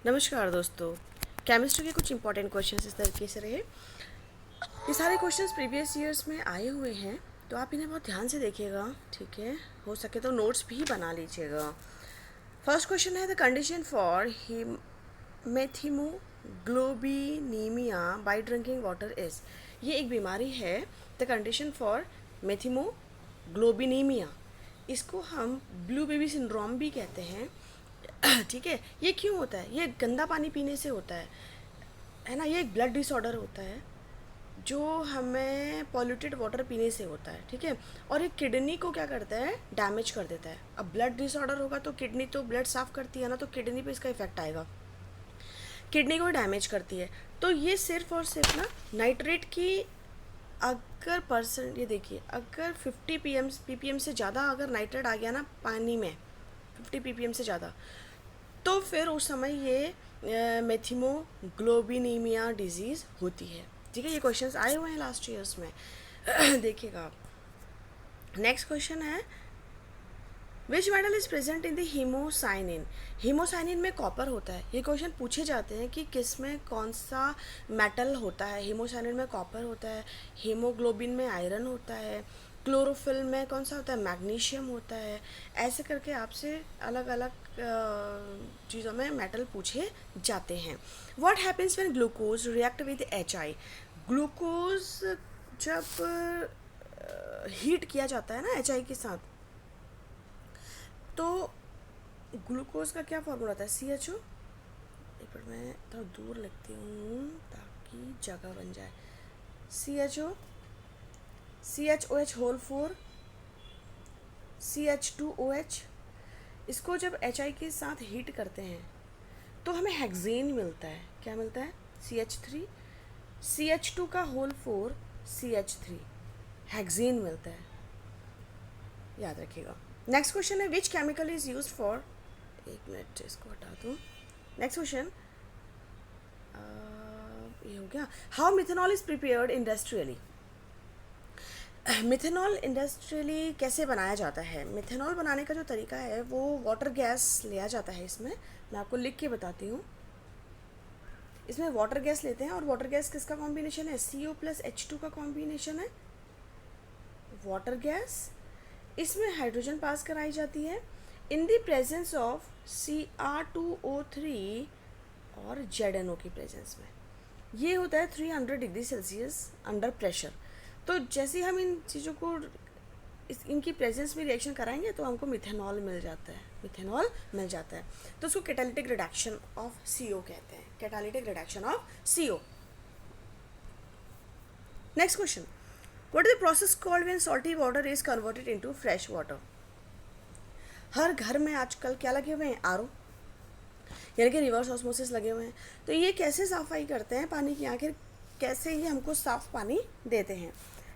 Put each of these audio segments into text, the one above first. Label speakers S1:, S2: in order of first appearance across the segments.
S1: नमस्कार दोस्तों। केमिस्ट्री के कुछ इंपॉर्टेंट क्वेश्चंस इस तरीके से रहे। ये सारे क्वेश्चंस प्रीवियस ईयर्स में आए हुए हैं, तो आप इन्हें बहुत ध्यान से देखिएगा, ठीक है। हो सके तो नोट्स भी बना लीजिएगा। फर्स्ट क्वेश्चन है the condition for methemoglobinemia by drinking water is. ये एक बीमारी है, द कंडीशन फॉर मेथिमोग्लोबिनीमिया। इसको हम ब्लू बेबी सिंड्रोम भी कहते हैं। ठीक है। ये क्यों होता है? ये गंदा पानी पीने से होता है ना। ये एक ब्लड डिसऑर्डर होता है जो हमें पॉल्यूटेड वाटर पीने से होता है, ठीक है। और ये किडनी को क्या करता है? डैमेज कर देता है। अब ब्लड डिसऑर्डर होगा तो किडनी तो ब्लड साफ करती है ना, तो किडनी पे इसका इफेक्ट आएगा, किडनी को डैमेज करती है। तो ये सिर्फ और सिर्फ ना नाइट्रेट की अगर परसेंट, ये देखिए, अगर 50 ppm से ज़्यादा अगर नाइट्रेट आ गया ना पानी में, 50 ppm से ज़्यादा, तो फिर उस समय ये मेथिमोग्लोबिनीमिया डिजीज़ होती है, ठीक है। ये क्वेश्चंस आए हुए हैं लास्ट ईयर्स में। देखिएगा आप। नेक्स्ट क्वेश्चन है which metal is present in the haemocyanin. Haemocyanin में कॉपर होता है। ये क्वेश्चन पूछे जाते हैं कि किस में कौन सा मेटल होता है। हीमोसाइनिन में कॉपर होता है, हीमोग्लोबिन में आयरन होता है, क्लोरोफिल में कौन सा होता है? मैग्नीशियम होता है। ऐसे करके आपसे अलग अलग चीज़ों में मेटल पूछे जाते हैं। What happens when glucose react with HI। Glucose जब हीट किया जाता है ना HI के साथ, तो ग्लूकोज का क्या फॉर्मूला होता है? CHO। एक बार मैं थोड़ा दूर लिखती हूँ ताकि जगह बन जाए। CHO, CHOH whole 4, CH2OH। इसको जब HI के साथ हीट करते हैं तो हमें हेक्सेन मिलता है। क्या मिलता है? CH3, CH2 का होल 4, CH3, हेक्सेन मिलता है, याद रखिएगा। नेक्स्ट क्वेश्चन है which chemical is use for, एक मिनट इसको हटा दूँ। नेक्स्ट क्वेश्चन ये हो गया। How methanol is prepared industrially. Methanol industrially कैसे बनाया जाता है? मिथेनॉल बनाने का जो तरीका है वो वाटर गैस लिया जाता है। इसमें मैं आपको लिख के बताती हूँ। इसमें वाटर गैस लेते हैं, और वाटर गैस किसका कॉम्बिनेशन है? CO प्लस H2 का कॉम्बिनेशन है वाटर गैस। इसमें हाइड्रोजन पास कराई जाती है in the presence of Cr2O3 और ZNO की प्रेजेंस में। ये होता है 300 डिग्री सेल्सियस अंडर प्रेशर। तो जैसे हम इन चीज़ों को इनकी प्रेजेंस में रिएक्शन कराएंगे तो हमको मिथेनॉल मिल जाता है, मिथेनॉल मिल जाता है। तो उसको कैटालिटिक रिडक्शन ऑफ CO कहते हैं, catalytic reduction of CO। Next question, what is the process called when salty water is converted into fresh water. हर घर में आजकल क्या लगे हुए हैं? RO, यानी कि रिवर्स ऑस्मोसिस लगे हुए हैं। तो ये कैसे सफाई करते हैं पानी की? आखिर कैसे ये हमको साफ पानी देते हैं?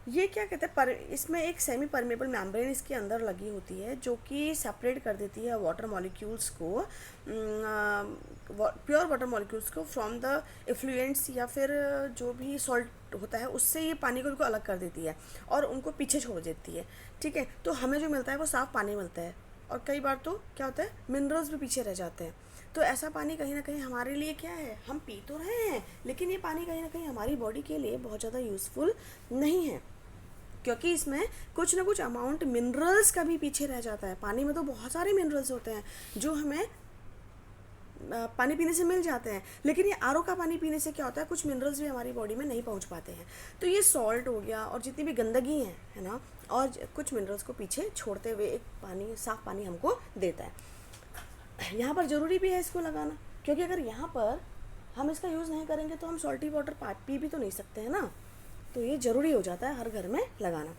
S1: ये क्या कहते हैं, इसमें एक सेमी परमेबल मेम्ब्रेन इसके अंदर लगी होती है जो कि सेपरेट कर देती है वाटर मॉलिक्यूल्स को, प्योर वाटर मॉलिक्यूल्स को फ्रॉम द इफ्लुएंट्स या फिर जो भी सॉल्ट होता है उससे ये पानी को बिल्कुल अलग कर देती है और उनको पीछे छोड़ देती है, ठीक है। तो हमें जो मिलता है वो साफ़ पानी मिलता है, और कई बार तो क्या होता है, मिनरल्स भी पीछे रह जाते हैं। तो ऐसा पानी कहीं ना कहीं हमारे लिए क्या है, हम पी तो रहे हैं लेकिन ये पानी कहीं ना कहीं हमारी बॉडी के लिए बहुत ज़्यादा यूज़फुल नहीं है, क्योंकि इसमें कुछ ना कुछ अमाउंट मिनरल्स का भी पीछे रह जाता है। पानी में तो बहुत सारे मिनरल्स होते हैं जो हमें पानी पीने से मिल जाते हैं, लेकिन ये RO का पानी पीने से क्या होता है, कुछ मिनरल्स भी हमारी बॉडी में नहीं पहुंच पाते हैं। तो ये सॉल्ट हो गया और जितनी भी गंदगी है ना, और कुछ मिनरल्स को पीछे छोड़ते हुए एक पानी, साफ़ पानी हमको देता है। यहाँ पर ज़रूरी भी है इसको लगाना, क्योंकि अगर यहाँ पर हम इसका यूज़ नहीं करेंगे तो हम सॉल्टी वाटर पी भी तो नहीं सकते हैं ना। तो ये ज़रूरी हो जाता है हर घर में लगाना।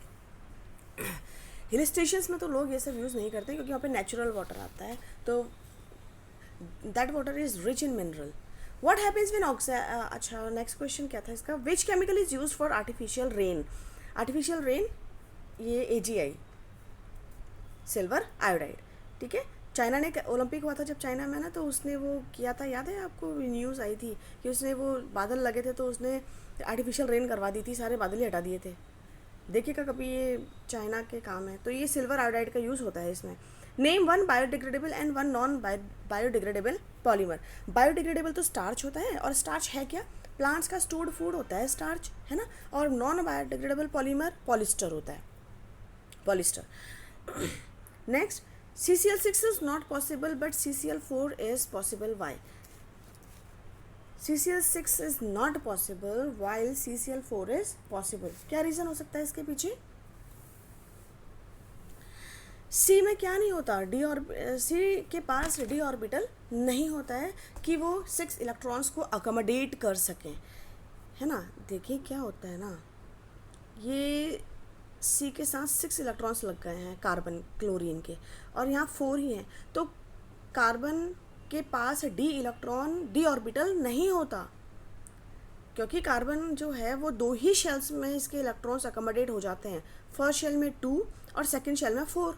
S1: हिल स्टेशंस में तो लोग ये सब यूज़ नहीं करते क्योंकि वहाँ पे नेचुरल वाटर आता है, तो that water is rich in mineral. What happens when अच्छा, नेक्स्ट क्वेश्चन क्या था इसका, which chemical is use for artificial rain. Artificial rain, ये AgI, सिल्वर आयोडाइड, ठीक है। चाइना ने, ओलंपिक हुआ था जब चाइना में ना, तो उसने वो किया था, याद है आपको, न्यूज़ आई थी कि उसने वो बादल लगे थे तो उसने आर्टिफिशियल रेन करवा दी थी, सारे बादल ही हटा दिए थे। देखिएगा कभी, ये चाइना के काम है। तो ये सिल्वर आयोडाइड का यूज़ होता है इसमें। Name one biodegradable and one non biodegradable polymer. Biodegradable तो स्टार्च होता है, और स्टार्च है क्या, प्लांट्स का स्टोर्ड फूड होता है स्टार्च, है ना। और नॉन बायोडिग्रेडेबल पॉलीमर पॉलिस्टर होता है, polyester. Next, CCl6 is not possible but CCl4 is possible, why? CCl6 is not possible while CCl4 is possible. क्या रीज़न हो सकता है इसके पीछे? सी में क्या नहीं होता, सी के पास डी ऑर्बिटल नहीं होता है कि वो 6 इलेक्ट्रॉन्स को अकोमोडेट कर सकें, है ना। देखिए क्या होता है ना, ये सी के साथ 6 इलेक्ट्रॉन्स लग गए हैं कार्बन क्लोरीन के, और यहाँ 4 ही हैं, तो कार्बन के पास डी ऑर्बिटल नहीं होता, क्योंकि कार्बन जो है वो 2 ही शेल्स में इसके इलेक्ट्रॉन्स अकोमोडेट हो जाते हैं, फर्स्ट शेल में 2 और सेकंड शेल में 4।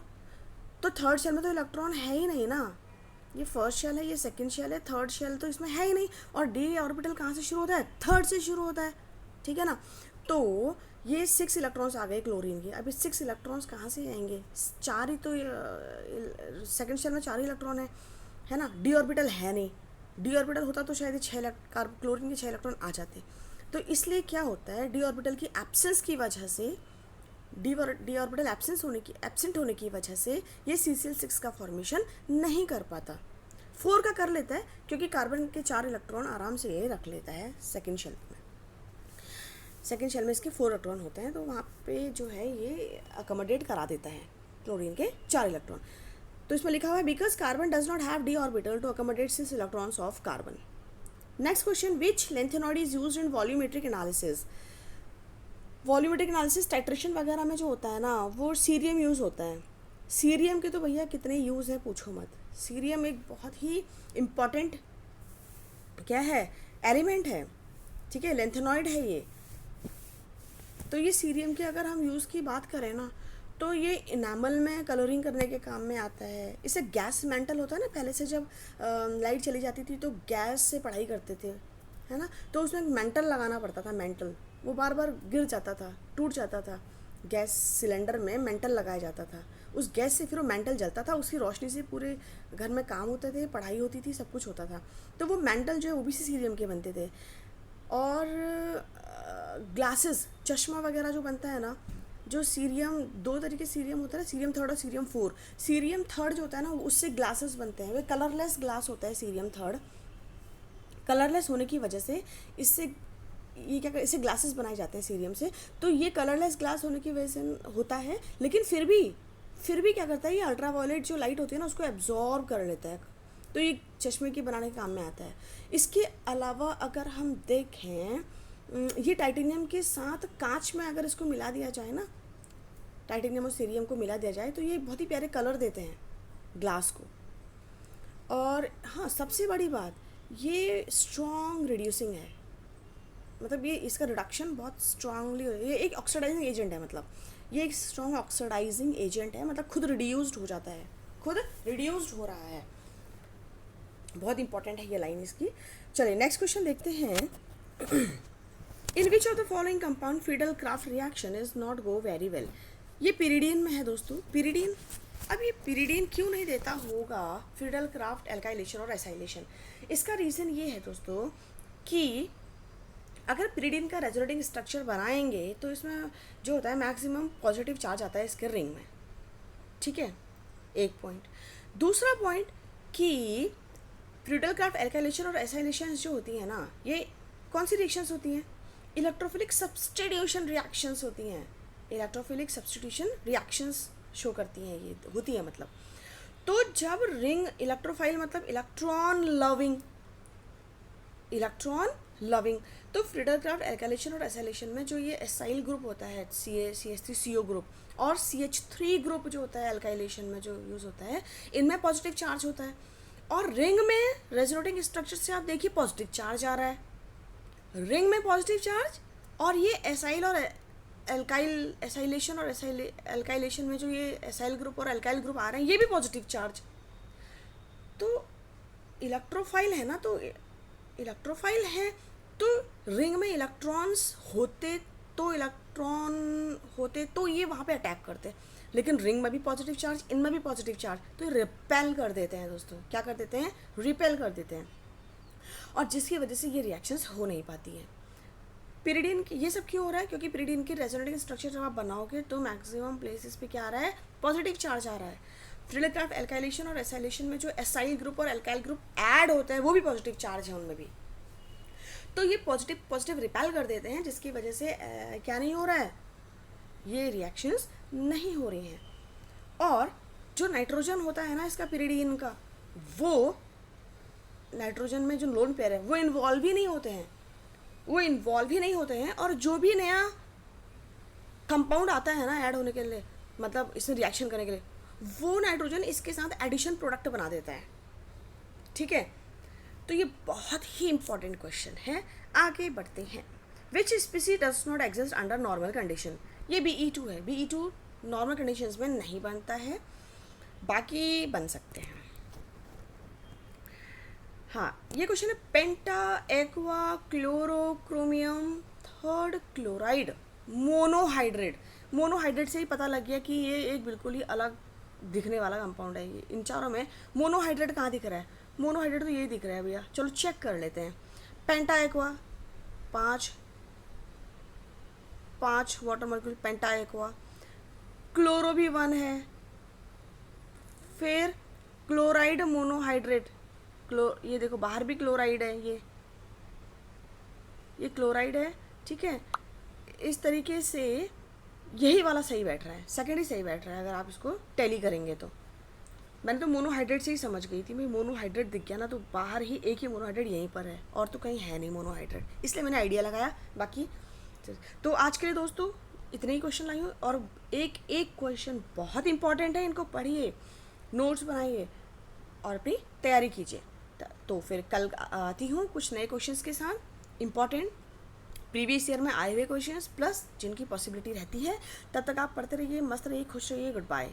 S1: तो थर्ड शेल में तो इलेक्ट्रॉन है ही नहीं ना, ये फर्स्ट शेल है, ये सेकंड शेल है, थर्ड शेल तो इसमें है ही नहीं। और डी ऑर्बिटल कहाँ से शुरू होता है, थर्ड से शुरू होता है, ठीक है ना। तो ये 6 इलेक्ट्रॉन्स आ गए क्लोरीन के, अभी 6 इलेक्ट्रॉन्स कहाँ से आएंगे, 4 ही तो, सेकंड शेल में 4 ही इलेक्ट्रॉन है ना, डी ऑर्बिटल है नहीं। डी ऑर्बिटल होता तो शायद 6 क्लोरीन के 6 इलेक्ट्रॉन आ जाते। तो इसलिए क्या होता है, डी ऑर्बिटल की एब्सेंस की वजह से, डी ऑर्बिटल एब्सेंट होने की वजह से ये CCl6 का फॉर्मेशन नहीं कर पाता। 4 का कर लेता है, क्योंकि कार्बन के 4 इलेक्ट्रॉन आराम से ये रख लेता है सेकंड शेल में। सेकंड शेल में इसके 4 इलेक्ट्रॉन होते हैं, तो वहाँ पे जो है ये अकोमोडेट करा देता है क्लोरीन के 4 इलेक्ट्रॉन। तो इसमें लिखा हुआ है because carbon does not have D orbital to accommodate 6 electrons of carbon. Next question, which lanthanoid is used in volumetric analysis. Volumetric analysis titration वगैरह में जो होता है ना, वो सीरियम यूज़ होता है। सीरियम के तो भैया कितने यूज़ हैं पूछो मत। सीरियम एक बहुत ही इम्पॉर्टेंट क्या है, एलिमेंट है, ठीक है, लेंथेनॉइड है ये। तो ये सीरियम के अगर हम यूज़ की बात करें ना, तो ये इनामल में कलरिंग करने के काम में आता है। इसे गैस मेंटल होता है ना, पहले से जब लाइट चली जाती थी तो गैस से पढ़ाई करते थे, है ना, तो उसमें मेंटल लगाना पड़ता था, मेंटल, वो बार बार गिर जाता था, टूट जाता था, गैस सिलेंडर में मेंटल लगाया जाता था, उस गैस से फिर वो मेंटल जलता था, उसकी रोशनी से पूरे घर में काम होते थे, पढ़ाई होती थी, सब कुछ होता था। तो वो मेंटल जो है वो भी सीरियम के बनते थे। और ग्लासेस, चश्मा वगैरह जो बनता है ना, जो सीरियम, 2 तरीके सीरियम होता है, सीरियम थर्ड और सीरियम 4। सीरियम थर्ड जो होता है ना, उससे ग्लासेस बनते हैं, वे कलरलेस ग्लास होता है सीरियम थर्ड। कलरलेस होने की वजह से इससे ये क्या, इससे ग्लासेस बनाए जाते हैं सीरियम से। तो ये कलरलेस ग्लास होने की वजह से होता है, लेकिन फिर भी क्या करता है, ये अल्ट्रावायलेट जो लाइट होती है ना, उसको एब्जॉर्ब कर लेता है, तो ये चश्मे के बनाने के काम में आता है। इसके अलावा अगर हम देखें, ये टाइटेनियम के साथ कांच में अगर इसको मिला दिया जाए ना, टाइटेनियम और सीरियम को मिला दिया जाए, तो ये बहुत ही प्यारे कलर देते हैं ग्लास को। और हाँ, सबसे बड़ी बात, ये स्ट्रॉन्ग रिड्यूसिंग है, मतलब ये इसका रिडक्शन बहुत स्ट्रांगली, ये एक ऑक्सीडाइजिंग एजेंट है, मतलब ये एक स्ट्रॉन्ग ऑक्सीडाइजिंग एजेंट है, मतलब खुद रिड्यूस्ड हो जाता है, खुद रिड्यूस्ड हो रहा है। बहुत इंपॉर्टेंट है ये लाइन इसकी। चलिए नेक्स्ट क्वेश्चन देखते हैं। In which of the following compound Friedel Craft reaction is not go very well. ये पिरिडीन में है दोस्तों, पिरिडीन। अब ये पिरिडीन क्यों नहीं देता होगा फ्रीडल क्राफ्ट एल्काइलेशन और एसाइलेशन? इसका रीज़न ये है दोस्तों कि अगर पिरिडीन का रेजोनेटिंग स्ट्रक्चर बनाएंगे तो इसमें जो होता है मैक्सिमम पॉजिटिव चार्ज आता है इसके रिंग में, ठीक है, एक पॉइंट। दूसरा पॉइंट कि फ्रीडल क्राफ्ट एल्काइलेशन और एसाइलेशन जो होती हैं ना, ये कौन सी रिएक्शंस होती हैं? इलेक्ट्रोफिलिक सब्स्टिट्यूशन रिएक्शंस होती हैं। इलेक्ट्रोफिलिक सब्स्टिट्यूशन रिएक्शंस शो करती हैं, ये होती है मतलब। तो जब रिंग इलेक्ट्रोफाइल मतलब इलेक्ट्रॉन लविंग, तो फ्रीडल क्राफ्ट एल्काइलेशन और एसाइलेशन में जो ये एसाइल ग्रुप होता है, CH3CO ग्रुप, और CH3 ग्रुप जो होता है एल्काइलेशन में जो यूज़ होता है, इनमें पॉजिटिव चार्ज होता है। और रिंग में रेजोनेटिंग स्ट्रक्चर से आप देखिए पॉजिटिव चार्ज आ रहा है, रिंग में पॉजिटिव चार्ज, और ये एसाइल और एसाइलेशन और एल्काइलेशन में जो ये एसाइल ग्रुप और एल्काइल ग्रुप आ रहे हैं, ये भी पॉजिटिव चार्ज। तो इलेक्ट्रोफाइल है ना, तो इलेक्ट्रोफाइल है तो रिंग में इलेक्ट्रॉन होते तो ये वहाँ पे अटैक करते। लेकिन रिंग में भी पॉजिटिव चार्ज, इनमें भी पॉजिटिव चार्ज, तो ये रिपेल कर देते हैं दोस्तों। क्या कर देते हैं? रिपेल कर देते हैं, और जिसकी वजह से ये रिएक्शंस हो नहीं पाती हैं। पिरिडिन की ये सब क्यों हो रहा है? क्योंकि पिरिडिन की रेजोनेटिंग स्ट्रक्चर जब आप बनाओगे तो मैक्सिमम प्लेसेस पे क्या आ रहा है? पॉजिटिव चार्ज आ रहा है। फ्रिडलक्राफ्ट एल्काइलेशन और एसाइलेशन में जो एसाइल ग्रुप और एल्काइल ग्रुप ऐड होते हैं वो भी पॉजिटिव चार्ज है उनमें भी। तो ये पॉजिटिव पॉजिटिव रिपेल कर देते हैं, जिसकी वजह से क्या नहीं हो रहा है? ये रिएक्शंस नहीं हो रही हैं। और जो नाइट्रोजन होता है ना इसका, पिरिडीन का, वो नाइट्रोजन में जो लोन पेयर है वो इन्वॉल्व ही नहीं होते हैं, और जो भी नया कंपाउंड आता है ना ऐड होने के लिए, मतलब इसमें रिएक्शन करने के लिए, वो नाइट्रोजन इसके साथ एडिशन प्रोडक्ट बना देता है। ठीक है, तो ये बहुत ही इंपॉर्टेंट क्वेश्चन है। आगे बढ़ते हैं। Which species does not exist under normal condition? ये BE2 है। BE2 नॉर्मल कंडीशंस में नहीं बनता है, बाकी बन सकते हैं। हाँ, ये क्वेश्चन है penta aqua chlorochromium third chloride monohydrate. Monohydrate से ही पता लग गया कि ये एक बिल्कुल ही अलग दिखने वाला कंपाउंड है। ये इन चारों में मोनोहाइड्रेट कहाँ दिख रहा है? मोनोहाइड्रेट तो यही दिख रहा है भैया। चलो चेक कर लेते हैं। पेंटा एक्वा 5 वाटर मॉलिक्यूल पेंटा एक्वा, क्लोरो भी 1 है, फिर क्लोराइड मोनोहाइड्रेट, ये देखो बाहर भी क्लोराइड है, ये क्लोराइड है। ठीक है, इस तरीके से यही वाला सही बैठ रहा है, सेकेंड ही सही बैठ रहा है। अगर आप इसको टैली करेंगे तो मैंने तो मोनोहाइड्रेट से ही समझ गई थी। मैं मोनोहाइड्रेट दिख गया ना, तो बाहर ही एक ही मोनोहाइड्रेट यहीं पर है, और तो कहीं है नहीं मोनोहाइड्रेट, इसलिए मैंने आइडिया लगाया। बाकी तो आज के लिए दोस्तों इतने ही क्वेश्चन लाई हूँ, और एक एक क्वेश्चन बहुत इंपॉर्टेंट है, इनको पढ़िए, नोट्स बनाइए और अपनी तैयारी कीजिए। तो फिर कल आती हूँ कुछ नए क्वेश्चंस के साथ, इंपॉर्टेंट प्रीवियस ईयर में आए हुए क्वेश्चंस प्लस जिनकी पॉसिबिलिटी रहती है। तब तक आप पढ़ते रहिए, मस्त रहिए, खुश रहिए। Good bye.